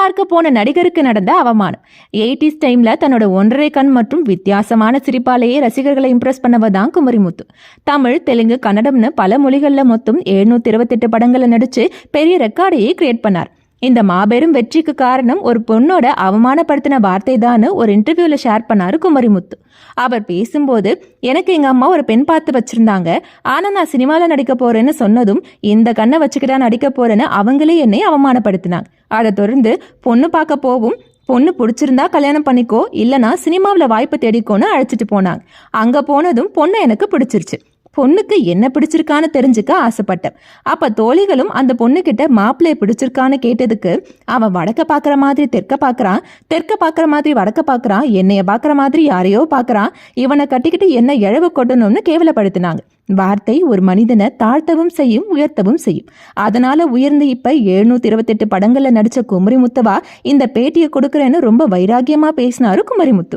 பார்க்க போன நடிகருக்கு நடந்த அவமானம். 80s டைம்ல தன்னோட 1.5 கண் மற்றும் வித்தியாசமான சிரிப்பாலேயே ரசிகர்களை இம்ப்ரெஸ் பண்ணவ தான் குமரிமுத்து. தமிழ், தெலுங்கு, கன்னடம்னு பல மொழிகள்ல மொத்தம் 728 படங்களை நடிச்சு பெரிய ரெக்கார்டையே கிரியேட் பண்ணார். இந்த மாபெரும் வெற்றிக்கு காரணம் ஒரு பொண்ணோட அவமானப்படுத்தின வார்த்தை தான் ஒரு இன்டர்வியூல ஷேர் பண்ணாரு குமரிமுத்து. அவர் பேசும்போது, எனக்கு எங்க அம்மா ஒரு பெண் பார்த்து வச்சிருந்தாங்க, ஆனா நான் சினிமால நடிக்க போறேன்னு சொன்னதும் இந்த கண்ணை வச்சுக்கிட்டா நடிக்க போறேன்னு அவங்களே என்னை அவமானப்படுத்தினாங்க. அதை தொடர்ந்து பொண்ணு பார்க்க போவும், பொண்ணு பிடிச்சிருந்தா கல்யாணம் பண்ணிக்கோ, இல்லனா சினிமாவில் வாய்ப்பு தேடிக்கோன்னு அழைச்சிட்டு போனாங்க. அங்க போனதும் பொண்ணு எனக்கு பிடிச்சிருச்சு. பொண்ணுக்கு என்ன பிடிச்சிருக்கான்னு தெரிஞ்சுக்க ஆசைப்பட்டேன். அப்ப தோழிகளும் அந்த பொண்ணுகிட்ட மாப்பிள்ளைய பிடிச்சிருக்கான்னு கேட்டதுக்கு, அவன் வடக்க பாக்குற மாதிரி தெற்க பாக்குறான், தெற்க பாக்குற மாதிரி வடக்க பாக்குறான், என்னைய பாக்குற மாதிரி யாரையோ பாக்குறான், இவனை கட்டிக்கிட்டு என்ன இழவு கொட்டணும்னு கேவலப்படுத்தினாங்க. வார்த்தை ஒரு மனிதனை தாழ்த்தவும் செய்யும், உயர்த்தவும் செய்யும். அதனால உயர்ந்து இப்ப 728 படங்கள்ல நடிச்ச குமரிமுத்துவா இந்த பேட்டியை கொடுக்கறேன்னு ரொம்ப வைராகியமா பேசினாரு குமரிமுத்து.